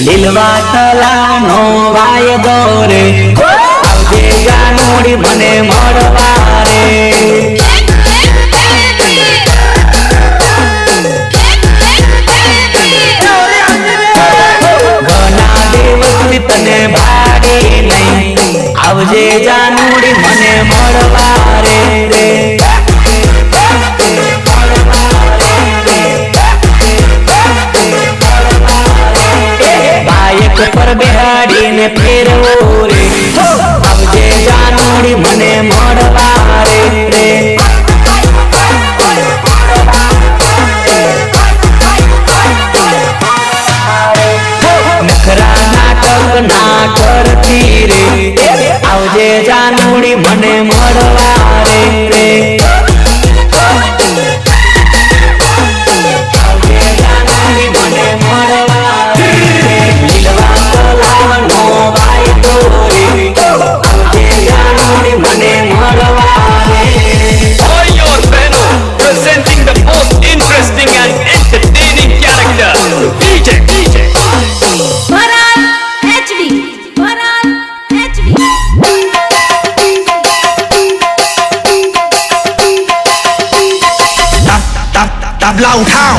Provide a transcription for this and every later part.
લીલવા તલાનો વાયદો રે આવજે જાનુડી મને મળવા રે ઘણા દિવસથી તને ભાડી નહીં આવજે જાનુડી મને મળવા રે રે બાઈક પર બેહાડીને ફેરવો રે આવજે જાનુડી મને મળવા રે રે નખરા નાટક ના કરતી રે આવજે જાનુડી મને મળવા રે રે આવજે જાનુડી મને મળવા રે લીલવા તલાવનો વાયદો રે આવજે જાનુડી મને મળવા રે Mayor Beno presenting the most interesting and entertaining character, DJ. Bharat HD. Bharat HD. Đạp lâu thao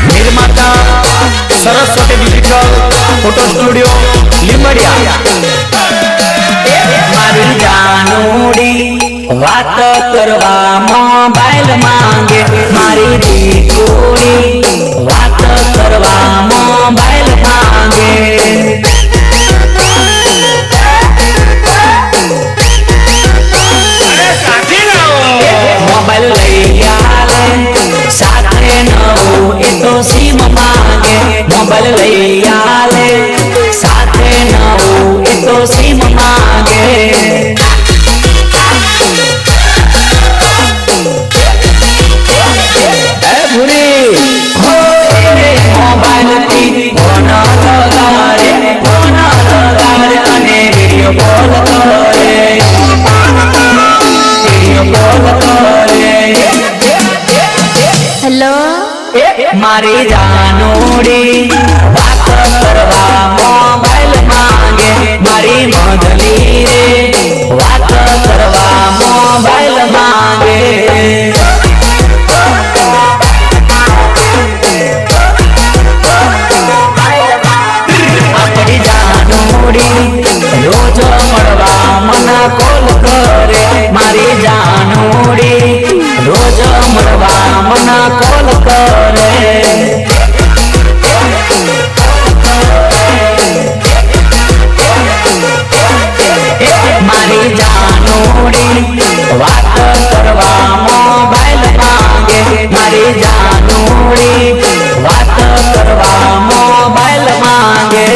निर्माता Saraswati digital photo studio Limbdiya મારી જાનુડી વાત કરવા મોબાઈલ માંગે મારી દીકરી વાત કરવા મોબાઈલ માંગે મોબાઈલ લઈ આલે સાથે નવું એ તો સીમ માંગે મોબાઈલ લઈ આલે સાથે નવું એ તો સીમ માંગે એ ભૂરી હો એને મોબાઈલ થી ફોન લગાડે અને વિડીયો કોલ કરે Hello. મારી જાનુડી વાત કરવા મોબાઈલ માંગે મારી મધલી રે વાત કરવા મોબાઈલ માંગે આપણી જાનુડી રોજ મળવા મને કોલ કરે મારી જાનુડી રોજ મળવા મને કોલ કરે મારી જાનુડી વાત કરવા મોબાઈલ માંગે મારી જાનુડી વાત કરવા મોબાઈલ માંગે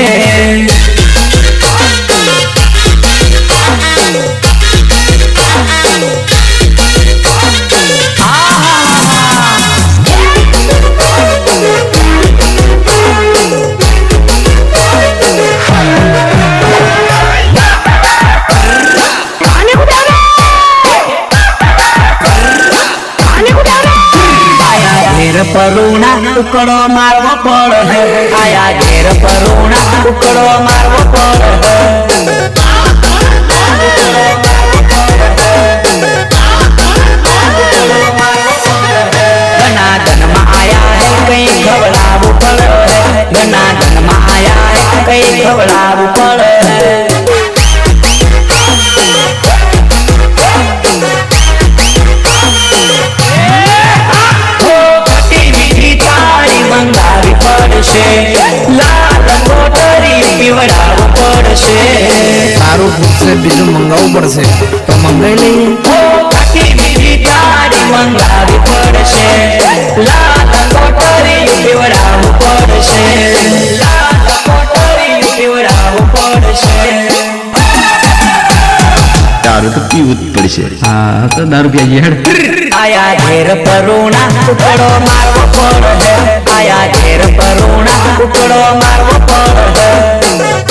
પરુણા ઉકળો મારવો પડે આયા ઘેર પરુણા ઉકળો મારવો પડે ઘણા ધનમાં આયા હે કઈ ખવડાવવું પડે ઘણા ધનમાં આયા હે કઈ ખવડાવવું પડે લાલ કોટરી પીવડાવવું પડશે તારું પૂછશે બીજું મંગાવવું પડશે તો મંગાઈ લઈએ ખાટી મીઠી તારી મંગાવી પડશે લાલ કોટરી પીવડાવવું પડશે લાલ કોટરી પીવડાવવું પડશે દારૂ તો પીવું જ પડશે હા તો દારૂ પીએ હેડ આયા ઘેર પરુણા ઉકળો મારવો પડે આયા ઘેર પરુણા ઉકળો મારવો પડે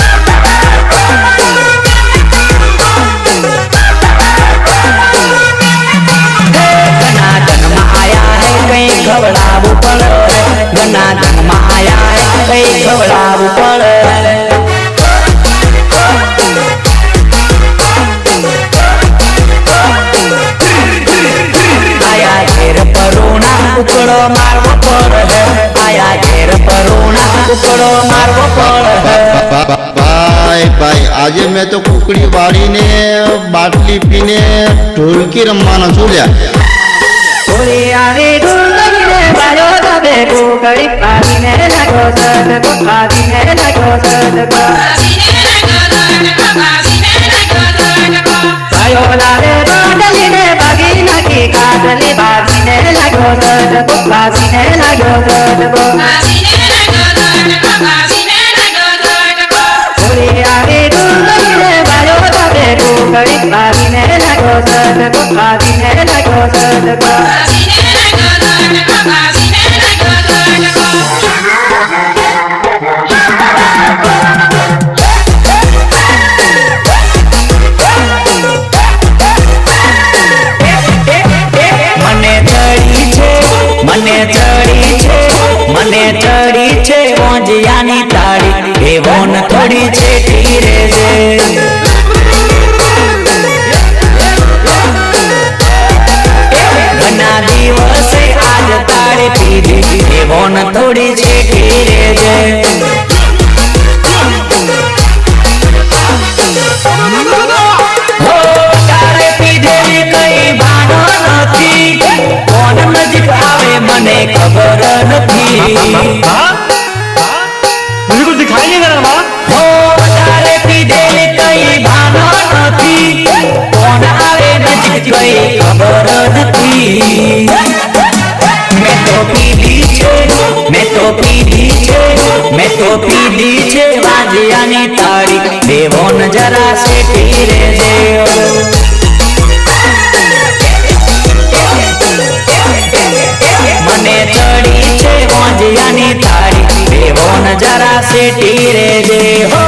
કરવો પડે ભાઈ ભાઈ આજે મેં તો કુકડી વાળીને બાટલી પીને ઢોલકી રમવાનો છું લ્યા ઓરી આવી ઢોલકીને બાજો દબે કુકડી પાડીને લાગો સદકો પાડીને લાગો સદકો બાયો લારે બાંધલીને બાગી નાખી કાઢલી બાજીને લાગો સદકો બાજીને લાગો સદકો ઓરી આવી ઢોલકીને બાજો દબે કુકડી પાડીને લાગો સદકો પાડીને લાગો સદકો મને ચડી છે મોંજિયાની તાળી એવો ન થોડી છે ઠીરે છે ઘણા દિવસે આજ તાળી પીધી એવો ન થોડી છે ઠીરે છે તારે પીધેલી કઈ ભાનો નથી કોણ નજીક આવે મને ખબર નથી मुझे कुछ दिखाई नहीं दे रहा माँ હો તારે પીધેલી કઈ ભાનો નથી કોણ આવે નજીક કઈ ખબર નથી મેં તો પીધી છે વાજિયાની તાળી દેવો ન જરા શેઠી રે છે મને ચડી છે મોંજિયાની તાળી દેવો ન જરા શેઠી રે છે હો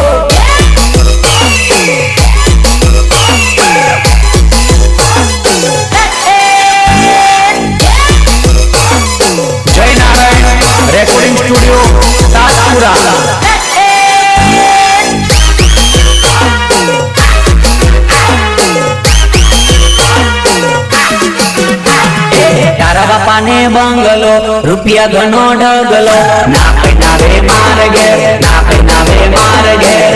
જય નારાયણ રેકોર્ડિંગ સ્ટુડિયો તાજપુરા તારા બાપાને બંગલો રૂપિયા ઘણો ઢગલો ના પહેનાવે માર ઘેર ના પહેનાવે માર ઘેર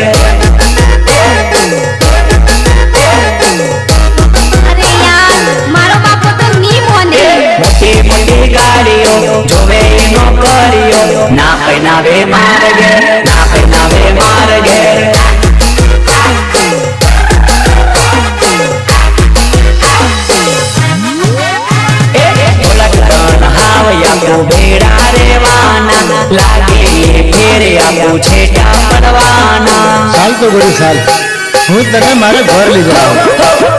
અરે યાર મારો બાપો તો ની મોને મોટી મોટી ગાડીઓ જોવે એનો કર્યો ના પહેનાવે માર ઘેર ના પહેનાવે માર ઘેર બેડા રેવાના લાગે ફેરે આપું છેટા પડવાના સાલ તો ગળી સાલ હું તને મારે ઘર લીધો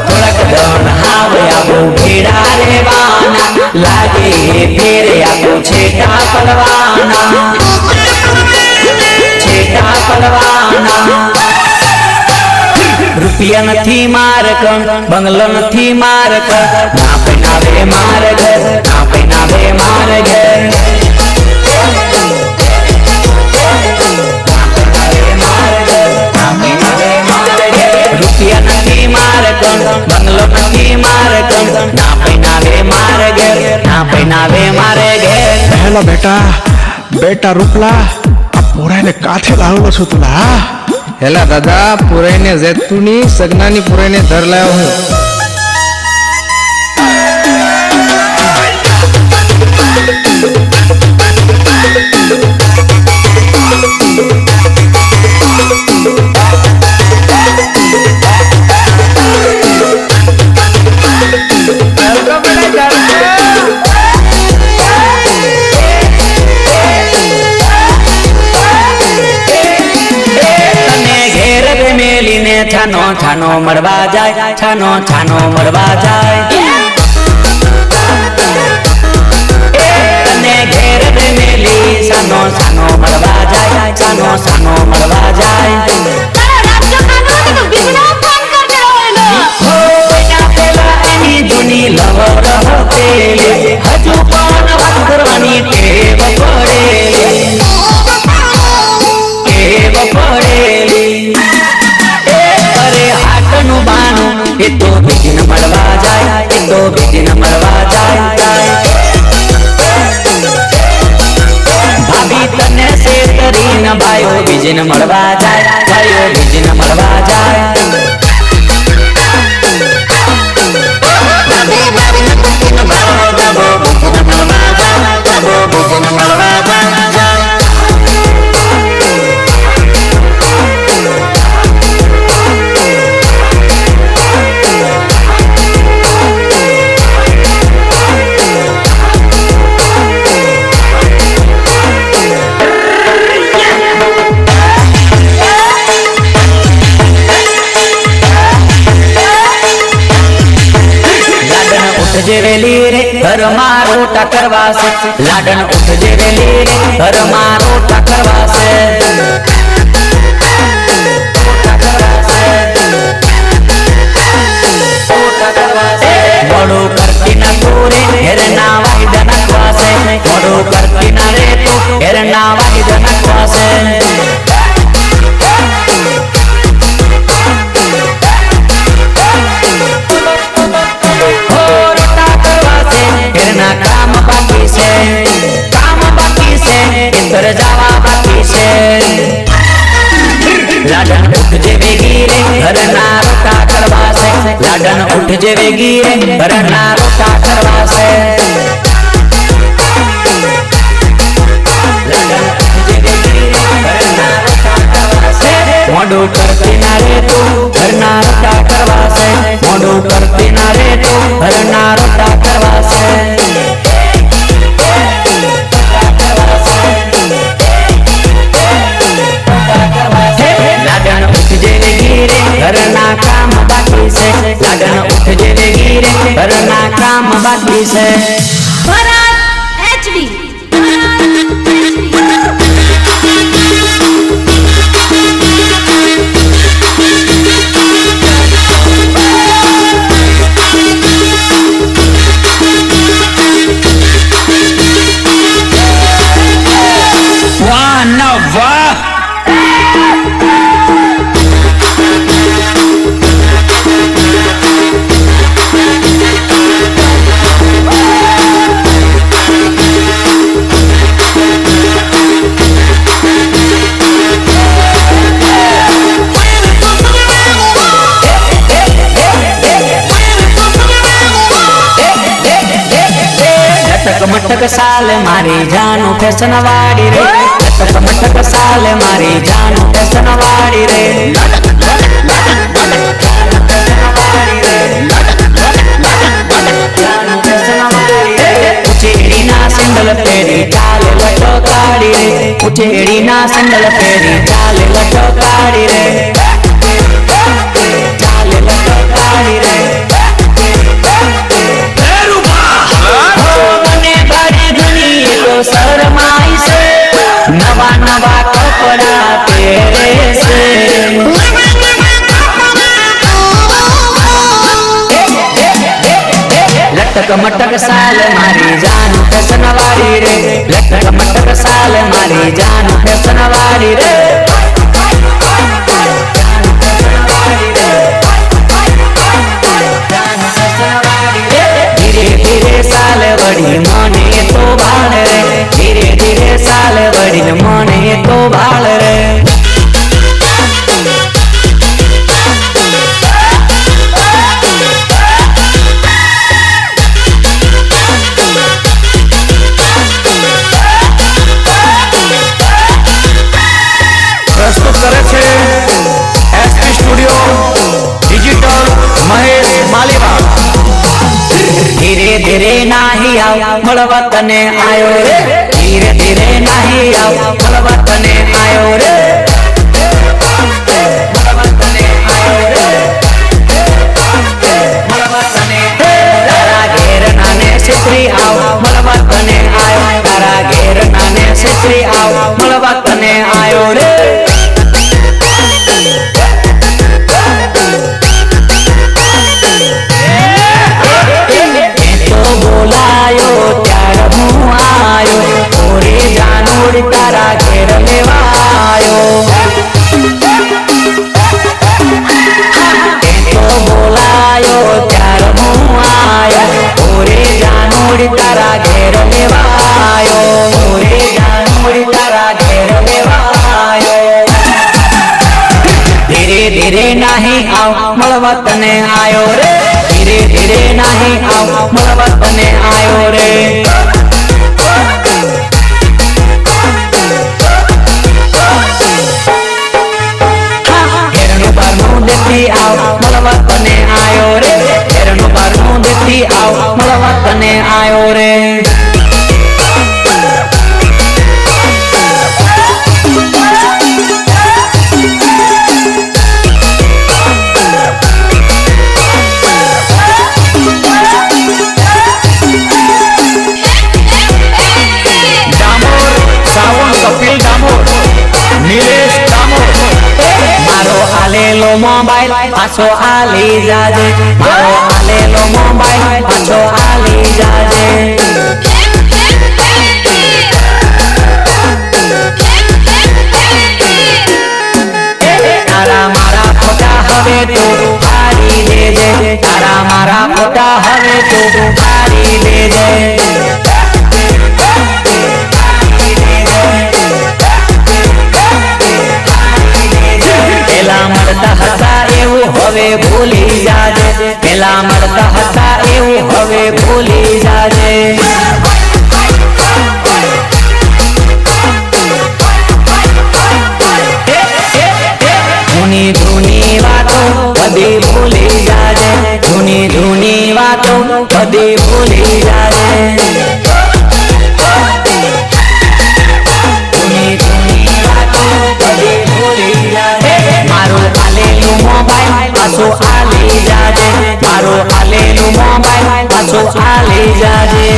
થોડાક દણ હાવે આપું ભેડા રેવાના લાગે ફેરે આપું છેટા પડવાના છેટા પડવાના રૂપિયા નથી માર કણ બંગલો નથી માર કણ ના પહેનાવે માર ઘર ના પહેનાવે માર ઘર રૂપિયા નથી માર કણ બંગલો નથી માર કણ ના પહેનાવે માર ઘર ના પહેનાવે મારે ઘર હેલો બેટા બેટા રૂપલા આ પોરાઈને કાથે લાવેલો છું તુલા હેલા દાદા પુરાઈને જેતુની સગનાની પુરાઈને ધર લાવ્યો હું છાનો છાનો મળવા જાય છાનો છાનો મળવા જાય તને ઘેર મેલી સાનો સાનો મળવા જાય છાનો સાનો મળવા જાય તારા રાજ્ય કાનૂન તો બીજનો ફોન કરતો રહેલો હો એના પેલા એની જૂની લવર હતી હજુ પણ વાત કરવાની ટેવ પડેલી હાટનું બાનું એ તો બીજને મળવા જાય એ તો બીજને મળવા જાય ભાભી તને શેર બીજીને મળવા જાય, ભાઈઓ બીજીને મળવા જાય. ઉઠજે વેલી રે ઘરમાં રોટા કરવા છે, લાડન ઉઠજે વેલી રે ઘરમાં રોટા કરવા છે. મોડું કરતી ના તું રે ઘેરના વાયદા નાખવા છે, મોડું કરતી ના રે તું ઘેરના વાયદા નાખવા છે. કામ બાકી છે, કામ બાકી છે, ઇન્દર જવા બાકી છે. લાડન ઉઠજે વેગી રે ઘરના રોટા કરવા છે, લાડન ઉઠજે વેગી રે ઘરના રોટા કરવા છે. મોડું કરતી ના રે તું ઘરના રોટા કરવા છે, મોડું કરતી ના રે તું ઘરના રોટા કરવા છે. લાડન ઉઠજે વેગી રે ઘરના કામ બાકી છે, લાડન ઉઠજે વેગી રે ઘરના કામ બાકી છે. ભરત HD વાહ ના વાહ. લટક મટક સાલે મારી જાનું ફેશન વાળી રે, લટક મટક સાલે મારી જાનું ફેશન વાળી રે. ઉચેડી ના સેન્ડલ પહેરી ચાલે લટો કાઢી રે, ઉચેડી ના સેન્ડલ પહેરી ચાલે લટો કાઢી રે, ચાલે લટો કાઢી રે. શરમાઈ છે, નવા નવા કપડા પહેરે છે. લટક મટક સાલ મારી જાન ફેશન વાળી રે, લટક મટક સાલ મારી જાન ફેશન વાળી રે. ધીરે ધીરે સાલ વળી મને તો ભાળ રે, ધીરે ધીરે સાલ વળી મને તો ભાળ રે. પ્રસ્તુત કરે છે એસપી સ્ટુડિયો ડિજિટલ મહેશ માલીવા. ધીરે ધીરે નાહી આવ મળવા તને આયો રે, ધીરે ધીરે નાહી આવ મળવા તને આયો રે, મળવા તને આયો રે, મળવા તને. તારા ઘેર નાને છેતરી આવ મળવા તને આયો, તારા ઘેર નાને છેતરી આવ મળવા તને આયો રે. બોલાયો ત્યારે હું આયો, ઓરે જાનોડ તારા ઘેર લેવા આયો. ધીરે નાહી આવ મળવા તને આયો રે ધીરે ધીરે નાહી આવ મળવા તને આયો રે ઘેરનું બારનું દેખી આવ મળવા તને આયો રે ઘેરનું બારનું દેખી આવ મળવા તને આયો રે મોબાઈલ પાછો આલી જાજે મારો આલેલો મોબાઈલ પાછો આલી જાજે તારા મારા ફોટા હવે તું પાડી દેજે તારા મારા ફોટા હવે તું પાડી દેજે પેલા મળતા હતા એવું હવે ભૂલી જાજે પેલા મળતા હતા એવું હવે ભૂલી જાજે જૂની જૂની વાતો બધી ભૂલી જાજે જૂની જૂની વાતો બધી ભૂલી જાજે મારું આલેલું મોબાઈલ પાછું આલી જાજે મારું આલેલું મોબાઈલ પાછું આલી જાજે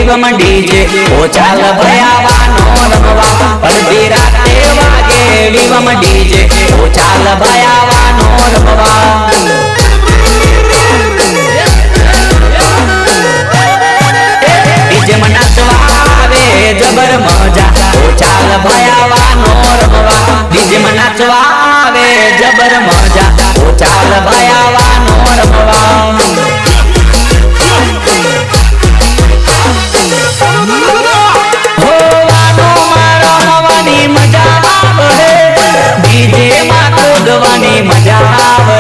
વિગમ ડીજે ઓ ચાલ ભયાવાનો રમવા અડધી રાતે વાગે વિગમ ડીજે ઓ ચાલ ભયાવાનો રમવા ડીજે માં નાચવા આવે જબર મજા ઓ ચાલ ભયાવાનો રમવા ડીજે માં નાચવા આવે જબર મજા ઓ ચાલ ભયાવાનો રમવા કૂદવાની મજા આવે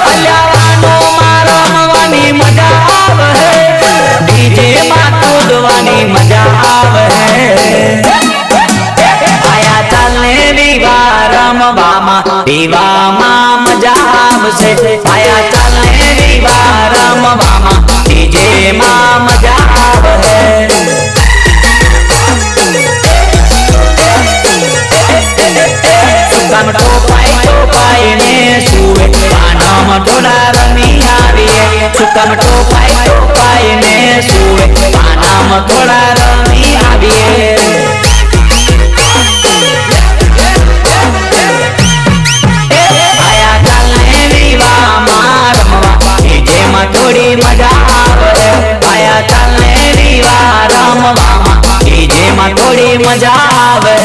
અલ્યાવાનો મારો રમવાની મજા આવે ડીજે માં કૂદવાની મજા આવે આયા ચાલને વિવા રમવામાં વિવામાં મજા આવશે આયા ચાલને વિવા રમવામાં ડીજે માં મજા આવે ટોપાઈ ને સુવે પાનામાં થોડા રમી આવીએ સુકામ ટોપાઈ ને સુવે પાનામાં થોડા રમી આવીએ આયા ચાલને વિવામાં રમવા ડીજેમાં થોડી મજા આવે આયા ચાલને વિવા રમવામાં ડીજેમાં થોડી મજા આવે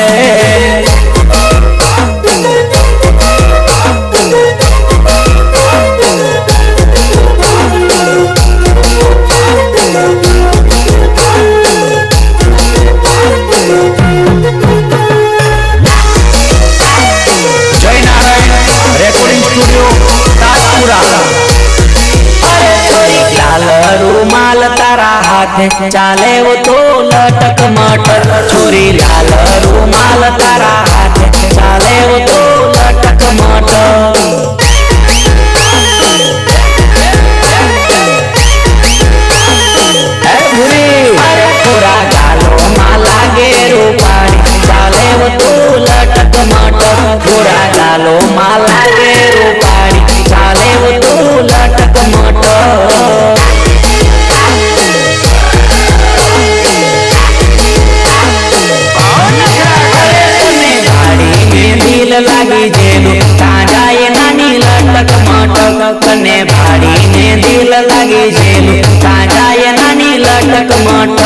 ચાલે वो तो लटक मटक छोरी लाल रूमाल तारा हाथ चाले वो तो लटक मटक अरे पूरा गालो माला गेरू पाड़ी चाले वो तो लटक मटक पूरा गालो माला गेरू पाड़ी चाले वो तो लटक मटक લાગી જેલું ત્યાં જાય નાની લટક મટક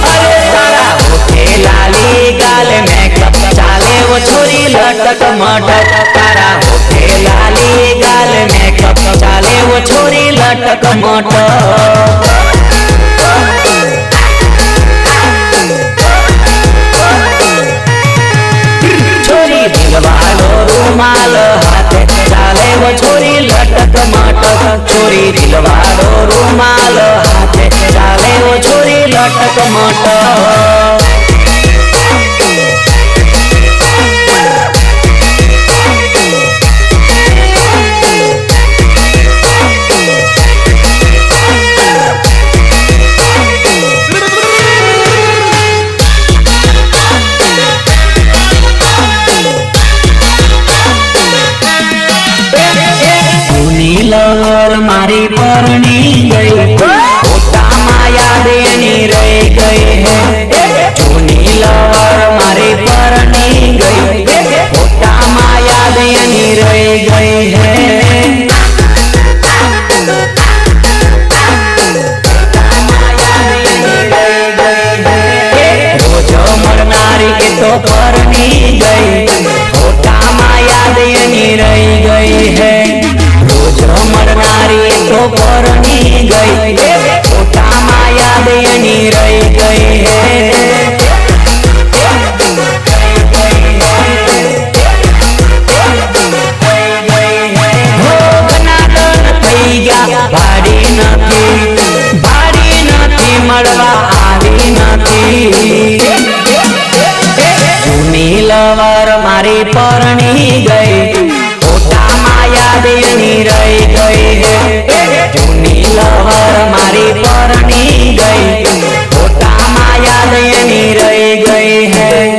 અરે તારા હોઠે લાલી ગાલે મેકઅપ ચાલે વો છોરી લટક મટક તારા હોઠે લાલી ગાલે મેકઅપ ચાલે વો છોરી લટક મટક છોરી દિલવાળો રૂમાલ હાથે ચાલે વો છોરી લટક મટક છોરી દિલવાળો રૂમાલ હાથે ચાલે વો છોરી લટક મટક લવર મારી પરણી ગઈ ફોટામાં યાદ એની રહી ગઈ હે જૂની લવર મારી પરણી ગઈ ફોટામાં યાદ એની રહી ગઈ હે રોજ મળનારી એ તો પરણી ગઈ ફોટામાં યાદ એની રહી ગઈ હે મળનારી તો પરણી ગઈ ફોટામાં યાદ એની રહી ગઈ હે થઈ ગયા ભાડી નથી મળવા આવી નથી જૂની લવર મારી પરણી ગઈ યાદ એની રહી ગઈ હે જૂની લવર મારી પરણી ગઈ ફોટામાં યાદ એની રહી ગઈ હે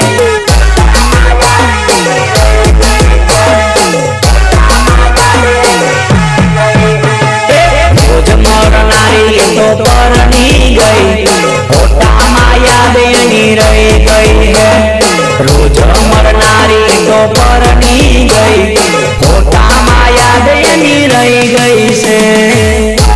રોજ મળનારી તો પરણી ગઈ ફોટામાં યાદ એની રહી ગઈ હે રોજ મળનારી તો પરણી ગઈ ફોટામાં યાદ એની રહી ગઈ છે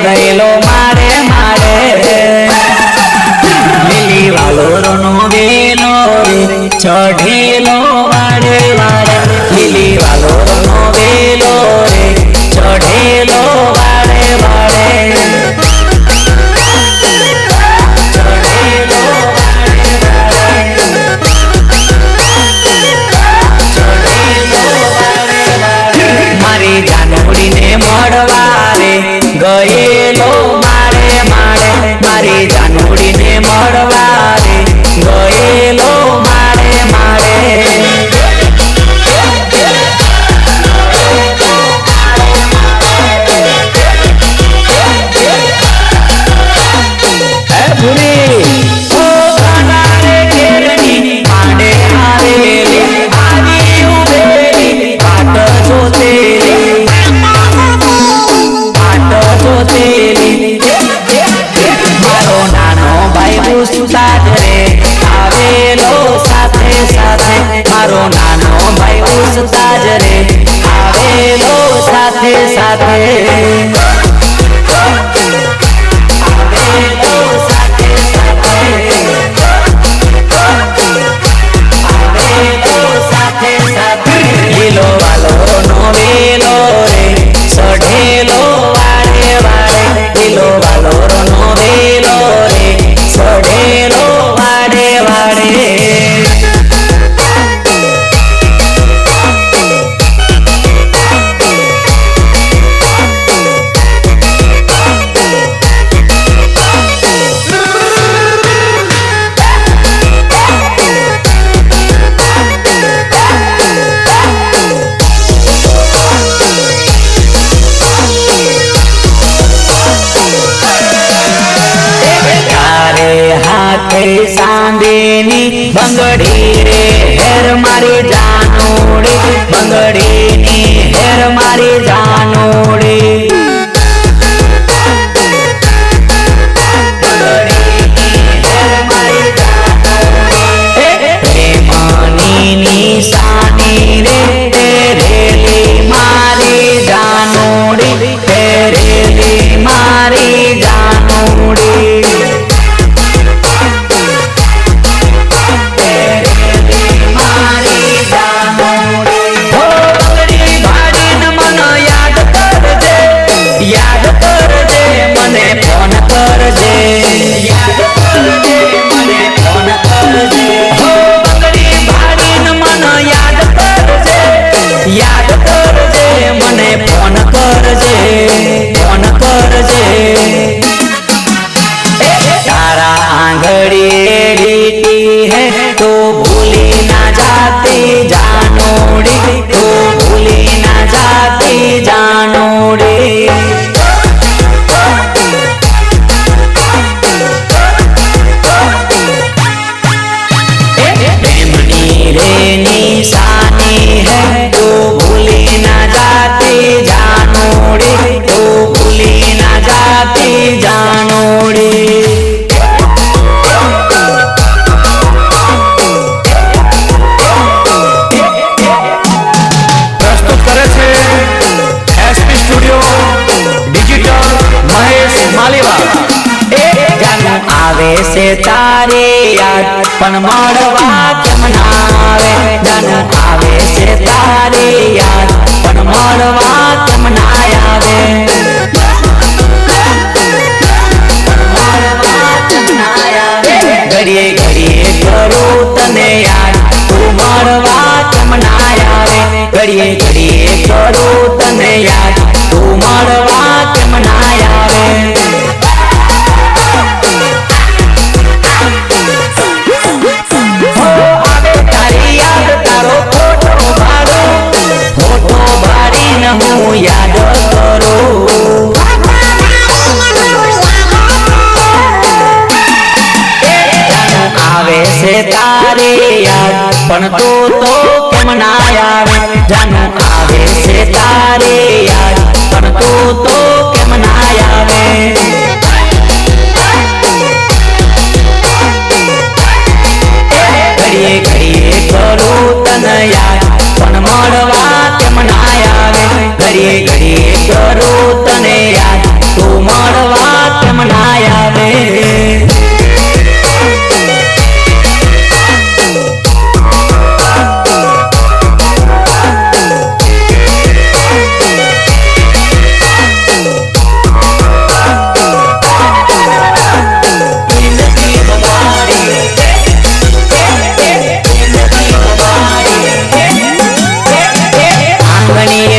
ગયેલો મારે લીલી વાલોરનો વેલો રે ચઢેલો વાડે વાડે લીલી વાલોરનો વેલો રે ચઢેલો વાડે વાડે ચઢેલો વાડે વાડે મારી જાનોડીને મળવા રે ગયેલો મારી જાનોડીને મળવા રે ગયેલો મારે મારો નાનો ભાઈ ઉસ્તાદ રે આવેલો સાથે સાથે આવેલો સાથે સાથે સાંદેની બંગડી રે હેર મારી જાનોડી બંગડીની હેર મારી જાનોડી નિશાની રે રેલી મારી જાનોડી રેલી મારી જાનોડી રેલી મારી જાનોડી હો બંગડી ભાડીને મન યાદ કરજે મને ફોન કરજે યાદ કરજે મને ફોન કરજે હો યાદ કરજે મને ફોન કરજે તારા આંગળી લીટી હે તો ભૂલી ના જાતી જાનોડી તો ભૂલી ના જાતી જાનોડી निशानी है तो भूली ना जाती जानोड़ी तो भूली ना जाती जानोड़ी પ્રસ્તુત કરે છે એસપી સ્ટુડિયો ડિજિટલ મહેશ માલીવા જાનું આવે છે તારી યાદ પણ મળવા કેમ ના આવે જાનું આવે છે તારી યાદ પણ મળવા કેમ ના આવે ઘડીએ ઘડીએ કરું તને યાદ તું મળવા કેમ ના આવે ઘડીએ ઘડીએ કરું તને યાદ તું મળવા કેમ ના આવે હું યાદ કરું આવે છે તારી યાદ પણ તો કેમ ના આવે જાનું આવે છે તારી યાદ પણ તો કેમ ના આવે ઘડીએ ઘડીએ કરું તને યાદ પણ મળવા કેમ ના આવે ઘડીએ ઘડીએ કરું તને યાદ તું મળવા કેમ ના આવે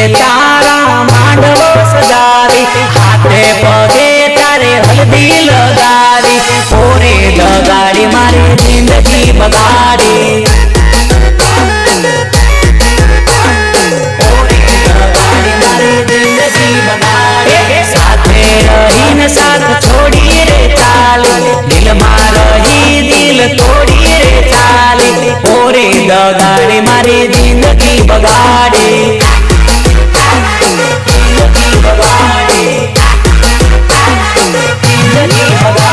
તારા માંડવો સજાવી હાથે પગે તારે હલ્દી લગાવી પોરે લગાડી મારી જિંદગી બગાડી સાથે રહીને સાથ છોડી રે ચાલી દિલમાં રહી દિલ તોડી રે ચાલી પોરે લગાડી મારી જિંદગી બગાડી જિંદગી બગાડી